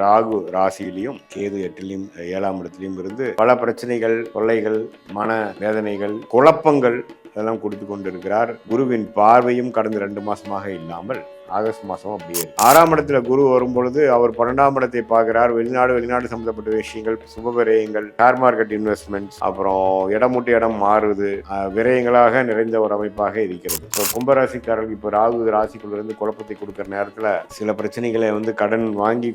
ராகு ராசியிலையும் கேது 8லையும் 7ஆம் இடத்திலையும் இருந்து பல பிரச்சனைகள், தொல்லைகள், மன வேதனைகள், குழப்பங்கள் அதெல்லாம் கொடுத்து கொண்டிருக்கிறார். குருவின் பார்வையும் கடந்த 2 மாசமாக இல்லாமல் ஆகஸ்ட் மாசம் அப்படியே 6ஆம் இடத்துல குரு வரும் பொழுது அவர் 12ஆம் இடத்தை பார்க்கிறார். வெளிநாடு சம்பந்தப்பட்ட விஷயங்கள், சுப விரயங்கள், ஷேர் மார்க்கெட் இன்வெஸ்ட்மெண்ட்ஸ், அப்புறம் இடம் விட்டு இடம் மாறுது, விரயங்களாக நிறைந்த ஒரு அமைப்பாக இருக்கிறது. கும்பராசிக்காரர்கள் இப்போ ராகு ராசிக்குள்ள இருந்து குழப்பத்தை கொடுக்குற நேரத்துல சில பிரச்சனைகளை கடன் வாங்கி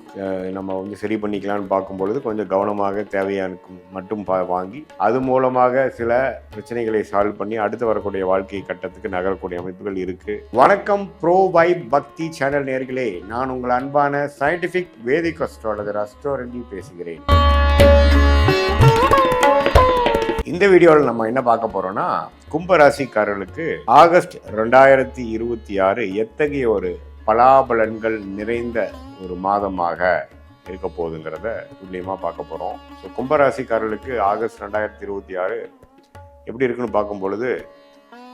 நம்ம சரி பண்ணிக்கலாம்னு பார்க்கும் பொழுது கொஞ்சம் கவனமாக தேவையான மட்டும் வாங்கி அது மூலமாக சில பிரச்சனைகளை சால்வ் பண்ணி அடுத்து வரக்கூடிய வாழ்க்கை கட்டத்துக்கு நகரக்கூடிய அமைப்புகள் இருக்கு. வணக்கம் ப்ரோ வைப் பக்தி சேனல் நேயர்களே, நான் உங்கள் அன்பான சயின்டிபிக் வேதிக் அஸ்ட்ராலஜர் அஸ்ட்ரோரெட்டி பேசுகிறேன். இந்த வீடியோவில் நம்ம என்ன பார்க்க போறோம்னா, கும்பராசிக்காரர்களுக்கு ஆகஸ்ட் 2026 எத்தகைய ஒரு பலாபலன்கள் நிறைந்த ஒரு மாதமாக இருக்க போகுதுங்கிறத துல்லியமாக பார்க்க போகிறோம். ஸோ கும்பராசிக்காரர்களுக்கு ஆகஸ்ட் 2026 எப்படி இருக்குன்னு பார்க்கும் பொழுது,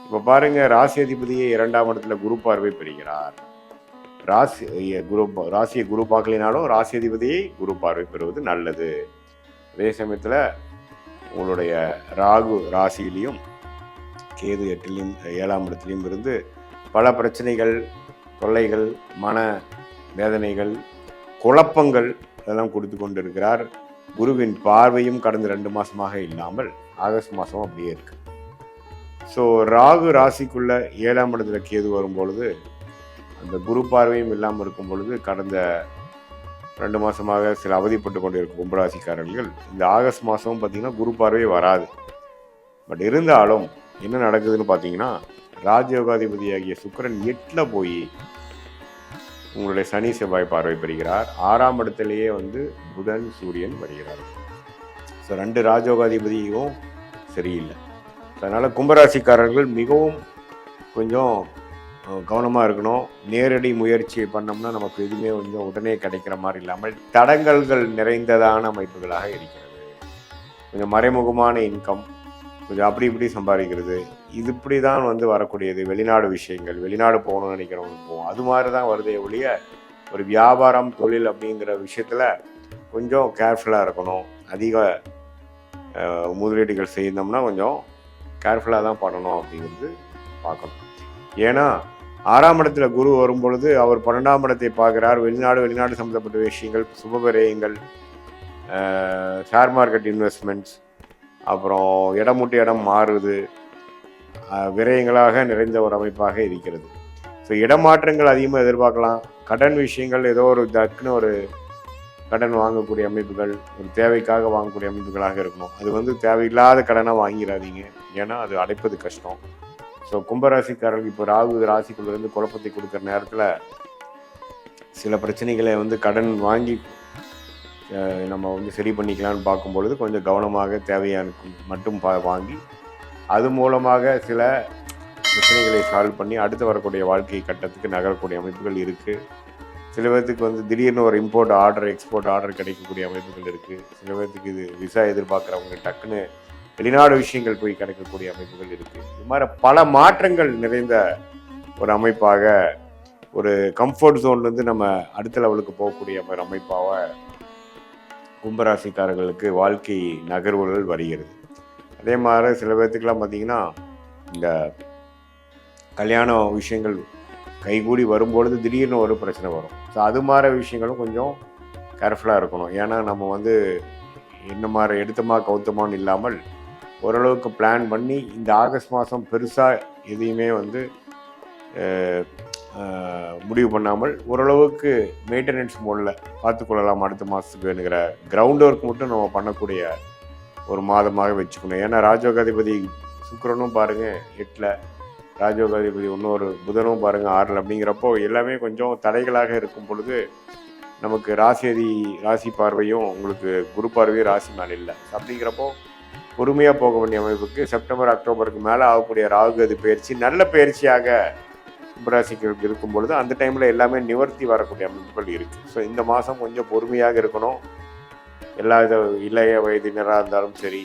இப்போ பாருங்க, ராசி அதிபதியை 2ஆம் இடத்துல குரு பார்வை பெறுகிறார். ராசியை குரு பார்க்கலினாலும் ராசி அதிபதியை குரு பார்வை பெறுவது நல்லது. அதே சமயத்தில் உங்களுடைய ராகு ராசியிலையும் கேது 8லையும் 7ஆம் இடத்துலையும் இருந்து பல பிரச்சனைகள், தொல்லைகள், மன வேதனைகள், குழப்பங்கள் அதெல்லாம் கொடுத்து கொண்டிருக்கிறார். குருவின் பார்வையும் கடந்த 2 மாசமாக இல்லாமல் ஆகஸ்ட் மாதம் அப்படியே இருக்கு. ஸோ ராகு ராசிக்குள்ள 7ஆம் இடத்துல கேது வரும்பொழுது அந்த குரு பார்வையும் இல்லாமல் இருக்கும் பொழுது கடந்த 2 மாசமாக சில அவதிப்பட்டு கொண்டிருக்கும் கும்பராசிக்காரர்கள் இந்த ஆகஸ்ட் மாதமும் பார்த்தீங்கன்னா குரு பார்வை வராது. பட் இருந்தாலும் என்ன நடக்குதுன்னு பார்த்தீங்கன்னா, ராஜயோகாதிபதியாகிய சுக்கிரன் 8ல் போய் உங்களுடைய சனி செவ்வாய் பார்வை பெறுகிறார். 6ஆம் இடத்திலேயே புதன் சூரியன் வருகிறார். ஸோ 2 ராஜயோகாதிபதியும் சரியில்லை. அதனால் கும்பராசிக்காரர்கள் மிகவும் கொஞ்சம் கவனமாக இருக்கணும். நேரடி முயற்சியை பண்ணோம்னா நமக்கு எதுவுமே உடனே கிடைக்கிற மாதிரி இல்லாமல் தடங்கல்கள் நிறைந்ததான அமைப்புகளாக இருக்கிறது. கொஞ்சம் மறைமுகமான இன்கம், கொஞ்சம் அப்படி இப்படி சம்பாதிக்கிறது, இது இப்படி தான் வரக்கூடியது. வெளிநாடு விஷயங்கள், வெளிநாடு போகணும்னு நினைக்கிறவங்க போகும், அது மாதிரி தான் வருதே ஒழிய ஒரு வியாபாரம், தொழில் அப்படிங்கிற விஷயத்தில் கொஞ்சம் கேர்ஃபுல்லாக இருக்கணும். அதிக முதலீடுகள் செய்தோம்னா கொஞ்சம் கேர்ஃபுல்லாக தான் பண்ணணும் அப்படிங்கிறது பார்க்கணும். ஏன்னா 6ஆம் இடத்துல குரு வரும் பொழுது அவர் 12ஆம் இடத்தை பார்க்கிறார். வெளிநாடு சம்பந்தப்பட்ட விஷயங்கள், சுப விரயங்கள், ஷேர் மார்க்கெட் இன்வெஸ்ட்மெண்ட்ஸ், அப்புறம் இடம் விட்டு இடம் மாறுது, விரயங்களாக நிறைந்த ஒரு அமைப்பாக இருக்கிறது. ஸோ இடமாற்றங்கள் அதிகமாக எதிர்பார்க்கலாம். கடன் விஷயங்கள், ஏதோ ஒரு டக்குன்னு ஒரு கடன் வாங்கக்கூடிய அமைப்புகள், ஒரு தேவைக்காக வாங்கக்கூடிய அமைப்புகளாக இருக்கணும். அது தேவையில்லாத கடனாக வாங்கிடாதீங்க, ஏன்னா அது அடைப்பது கஷ்டம். ஸோ கும்பராசிக்காரர்கள் இப்போ ராகு ராசிக்குள்ளேருந்து குழப்பத்தை கொடுக்குற நேரத்தில் சில பிரச்சனைகளை கடன் வாங்கி நம்ம சரி பண்ணிக்கலாம்னு பார்க்கும் பொழுது கொஞ்சம் கவனமாக தேவையான மட்டும் வாங்கி அது மூலமாக சில பிரச்சனைகளை சால்வ் பண்ணி அடுத்து வரக்கூடிய வாழ்க்கை கட்டத்துக்கு நகரக்கூடிய அமைப்புகள் இருக்குது. சில பேர்த்துக்கு திடீர்னு ஒரு இம்போர்ட் ஆர்டர், எக்ஸ்போர்ட் ஆர்டர் கிடைக்கக்கூடிய அமைப்புகள் இருக்குது. சில பேர்த்துக்கு இது விசா எதிர்பார்க்குறவங்க டக்குன்னு வெளிநாடு விஷயங்கள் போய் கிடைக்கக்கூடிய அமைப்புகள் இருக்குது. இது மாதிரி பல மாற்றங்கள் நிறைந்த ஒரு அமைப்பாக, ஒரு கம்ஃபர்ட் ஜோன்லேருந்து நம்ம அடுத்த லெவலுக்கு போகக்கூடிய ஒரு அமைப்பாக கும்பராசிக்காரர்களுக்கு வாழ்க்கை நகர்வுகள் வருகிறது. அதே மாதிரி சில பேர்த்துக்கெல்லாம் பார்த்திங்கன்னா இந்த கல்யாண விஷயங்கள் கைகூடி வரும்பொழுது திடீர்னு ஒரு பிரச்சனை வரும். ஸோ அது மாதிரி விஷயங்களும் கொஞ்சம் கேர்ஃபுல்லாக இருக்கணும். ஏன்னா நம்ம என்ன மாதிரி எடுத்தமா கவுத்தமான்னு இல்லாமல் ஓரளவுக்கு பிளான் பண்ணி இந்த ஆகஸ்ட் மாதம் பெருசாக எதையுமே முடிவு பண்ணாமல் ஓரளவுக்கு மெயின்டெனன்ஸ் மோடில் பார்த்துக்கொள்ளலாம். அடுத்த மாதத்துக்கு வேணுங்கிற கிரவுண்ட் ஒர்க் மட்டும் நம்ம பண்ணக்கூடிய ஒரு மாதமாக வச்சுக்கணும். ஏன்னா ராஜயோகாதிபதி சுக்கிரனும் பாருங்கள் 8ல், ராஜயோகாதிபதி இன்னொரு புதனும் பாருங்கள் 6ல். அப்படிங்கிறப்போ எல்லாமே கொஞ்சம் தடைகளாக இருக்கும் பொழுது நமக்கு ராசி பார்வையும் உங்களுக்கு குரு பார்வையும் ராசி மேலே இல்லை. அப்படிங்கிறப்போ பொறுமையாக போக வேண்டிய அமைப்புக்கு செப்டம்பர் அக்டோபருக்கு மேலே ஆகக்கூடிய ராகு பயிற்சி நல்ல பயிற்சியாக கும்பராசிக்கு இருக்கும் பொழுது அந்த டைமில் எல்லாமே நிவர்த்தி வரக்கூடிய அமைப்புகள் இருக்குது. ஸோ இந்த மாதம் கொஞ்சம் பொறுமையாக இருக்கணும். எல்லா இளைய வயதினராக இருந்தாலும் சரி,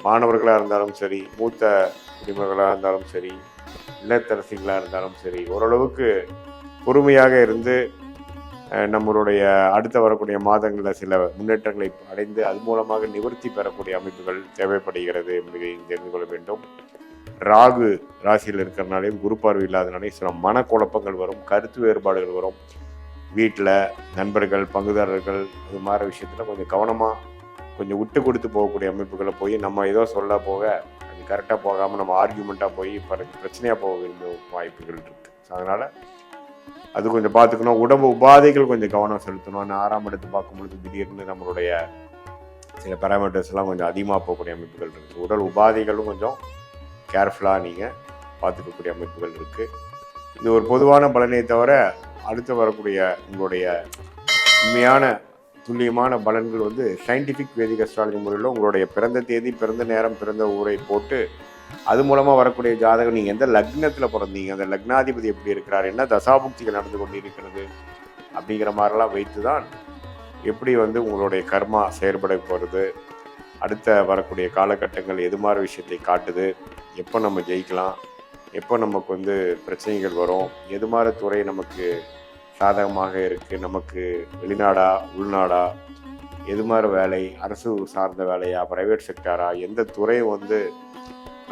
மாணவர்களாக இருந்தாலும் சரி, மூத்த குடிமகளாக இருந்தாலும் சரி, இல்லத்தரசிகளாக இருந்தாலும் சரி, ஓரளவுக்கு பொறுமையாக இருந்து நம்மளுடைய அடுத்த வரக்கூடிய மாதங்களில் சில முன்னேற்றங்களை அடைந்து அது மூலமாக நிவர்த்தி பெறக்கூடிய அமைப்புகள் தேவைப்படுகிறது என்பதை தெரிந்து கொள்ள வேண்டும். ராகு ராசியில் இருக்கிறனாலையும் குரு பார்வை இல்லாதனாலையும் சில மனக்குழப்பங்கள் வரும், கருத்து வேறுபாடுகள் வரும். வீட்டில் நண்பர்கள், பங்குதாரர்கள் அது மாதிரி விஷயத்தில் கொஞ்சம் கவனமாக கொஞ்சம் விட்டு கொடுத்து போகக்கூடிய அமைப்புகளை போய் நம்ம ஏதோ சொல்ல போக அது கரெக்டாக போகாமல் நம்ம ஆர்கியூமெண்ட்டாக போய் பிரச்சனையாக போக விரும்ப வாய்ப்புகள் இருக்குது. ஸோ அதனால் அது கொஞ்சம் பார்த்துக்கணும். உடம்பு உபாதைகள் கொஞ்சம் கவனம் செலுத்தணும். நான் 6ஆம் இடத்து பார்க்கும்பொழுது திடீர்னு நம்மளுடைய சில பேராமீட்டர்ஸ் எல்லாம் கொஞ்சம் அதிகமாக போகக்கூடிய அமைப்புகள் இருக்குது. உடல் உபாதைகளும் கொஞ்சம் கேர்ஃபுல்லாக நீங்கள் பார்த்துக்கக்கூடிய அமைப்புகள் இருக்குது. இது ஒரு பொதுவான பலனை தவிர அடுத்து வரக்கூடிய உங்களுடைய உண்மையான துல்லியமான பலன்கள் வந்து சயின்டிஃபிக் வேதிக் அஸ்ட்ராலஜி முறையில் உங்களுடைய பிறந்த தேதி, பிறந்த நேரம், பிறந்த ஊரை போட்டு அது மூலமாக வரக்கூடிய ஜாதகம், நீங்கள் எந்த லக்னத்தில் பிறந்தீங்க, அந்த லக்னாதிபதி எப்படி இருக்கிறார், என்ன தசாபுக்திகள் நடந்து கொண்டு இருக்கிறது அப்படிங்கிற மாதிரிலாம் வைத்து தான் எப்படி வந்து உங்களுடைய கர்மா செயற்பட போகிறது, அடுத்த வரக்கூடிய காலகட்டங்கள் எது மாதிரி விஷயத்தை காட்டுது, எப்போ நம்ம ஜெயிக்கலாம், எப்போ நமக்கு வந்து பிரச்சனைகள் வரும், எது மாதிரி துறை நமக்கு சாதகமாக இருக்குது, நமக்கு வெளிநாடா உள்நாடா, எது மாதிரி வேலை, அரசு சார்ந்த வேலையா, ப்ரைவேட் செக்டாரா, எந்த துறை வந்து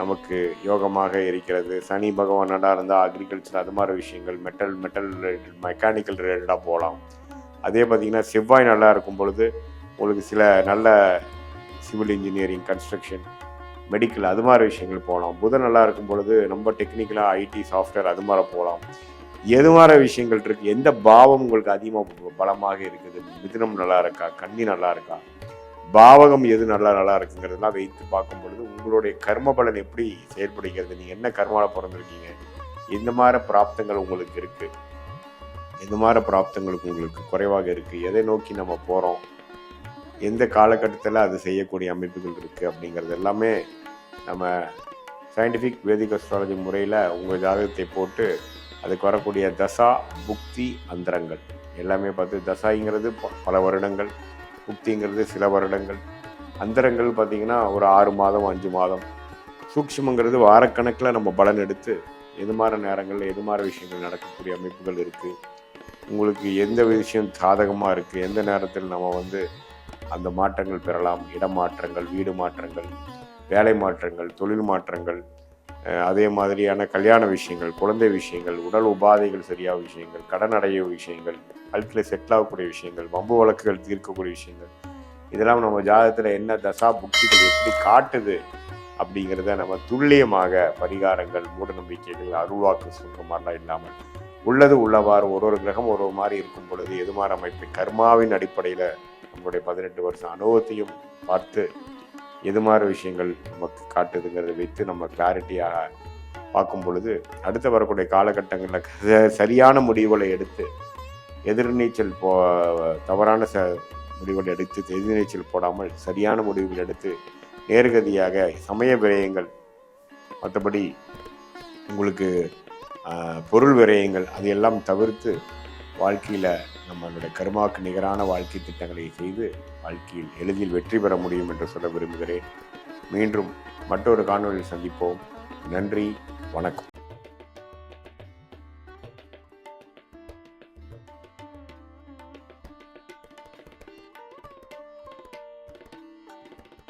நமக்கு யோகமாக இருக்கிறது, சனி பகவான் நல்லா இருந்தால் அக்ரிகல்ச்சர் அது மாதிரி விஷயங்கள், மெட்டல் ரிலேட்டட், மெக்கானிக்கல் ரிலேட்டடாக போகலாம். அதே பார்த்திங்கன்னா செவ்வாய் நல்லா இருக்கும் பொழுது உங்களுக்கு சில நல்ல சிவில் இன்ஜினியரிங், கன்ஸ்ட்ரக்ஷன், மெடிக்கல் அது மாதிரி விஷயங்கள் போகலாம். புதன் நல்லா இருக்கும் பொழுது ரொம்ப டெக்னிக்கலாக ஐடி, சாஃப்ட்வேர் அது மாதிரி போகலாம். எது மாதிரி விஷயங்கள் இருக்குது, எந்த பாவம் உங்களுக்கு அதிகமாக பலமாக இருக்குது, மிதுனம் நல்லா இருக்கா, கன்னி நல்லா இருக்கா, பாவகம் எது நல்லா இருக்குங்கிறதெல்லாம் வைத்து பார்க்கும் பொழுது உங்களுடைய கர்ம பலன் எப்படி செயல்படுகிறது, நீங்கள் என்ன கர்மாவில் பிறந்திருக்கீங்க, எந்த மாதிரி பிராப்தங்கள் உங்களுக்கு இருக்குது, எந்த மாதிரி பிராப்தங்களுக்கு உங்களுக்கு குறைவாக இருக்குது, எதை நோக்கி நம்ம போகிறோம், எந்த காலகட்டத்தில் அது செய்யக்கூடிய அமைப்புகள் இருக்குது அப்படிங்கிறது எல்லாமே நம்ம சயின்டிஃபிக் வேதிக் அஸ்ட்ராலஜி முறையில் உங்கள் ஜாதகத்தை போட்டு அதுக்கு வரக்கூடிய தசா, புக்தி, அந்தரங்கள் எல்லாமே பார்த்து, தசாங்கிறது பல வருடங்கள், புக்திங்கிறது சில வருடங்கள், அந்தரங்கள் பார்த்திங்கன்னா ஒரு 6 மாதம் 5 மாதம், சூக்ஷ்மங்கிறது வாரக்கணக்கில் நம்ம பலன் எடுத்து எது மாதிரி நேரங்களில் எது மாதிரி விஷயங்கள் நடக்கக்கூடிய அமைப்புகள் இருக்குது, உங்களுக்கு எந்த விஷயம் சாதகமாக இருக்குது, எந்த நேரத்தில் நம்ம வந்து அந்த மாற்றங்கள் பெறலாம், இடமாற்றங்கள், வீடு மாற்றங்கள், வேலை மாற்றங்கள், தொழில் மாற்றங்கள், அதே மாதிரியான கல்யாண விஷயங்கள், குழந்தை விஷயங்கள், உடல் உபாதைகள் சரியாக விஷயங்கள், கடன் அடைய விஷயங்கள், வாழ்க்கையில் செட்டில் ஆகக்கூடிய விஷயங்கள், வம்பு வழக்குகள் தீர்க்கக்கூடிய விஷயங்கள், இதெல்லாம் நம்ம ஜாதகத்தில் என்ன தசா புக்திகள் எப்படி காட்டுது அப்படிங்கிறத நம்ம துல்லியமாக பரிகாரங்கள், மூட நம்பிக்கைகள், அருள்வாக்கு சொல்கிற மாதிரிலாம் இல்லாமல் உள்ளது உள்ளவாறு ஒரு கிரகம் ஒரு மாதிரி இருக்கும் பொழுது எது மாதிரி அமைப்பு கர்மாவின் அடிப்படையில் நம்மளுடைய 18 வருஷம் அனுபவத்தையும் பார்த்து எது மாதிரி விஷயங்கள் நமக்கு காட்டுதுங்கிறத வைத்து நம்ம கிளாரிட்டியாக பார்க்கும் பொழுது அடுத்த வரக்கூடிய காலகட்டங்களில் சரியான முடிவுகளை எடுத்து எதிர்நீச்சல் தவறான முடிவுகள் எடுத்து எதிர்நீச்சல் போடாமல் சரியான முடிவுகள் எடுத்து நேர்கதியாக சமய விரயங்கள், மற்றபடி உங்களுக்கு பொருள் விரயங்கள் அதையெல்லாம் தவிர்த்து வாழ்க்கையில் நம்மளுடைய கர்மாவுக்கு நிகரான வாழ்க்கை திட்டங்களை செய்து வாழ்க்கையில் எளிதில் வெற்றி பெற முடியும் என்று சொல்ல விரும்புகிறேன். மீண்டும் மற்றொரு காணொலியில் சந்திப்போம். நன்றி, வணக்கம்.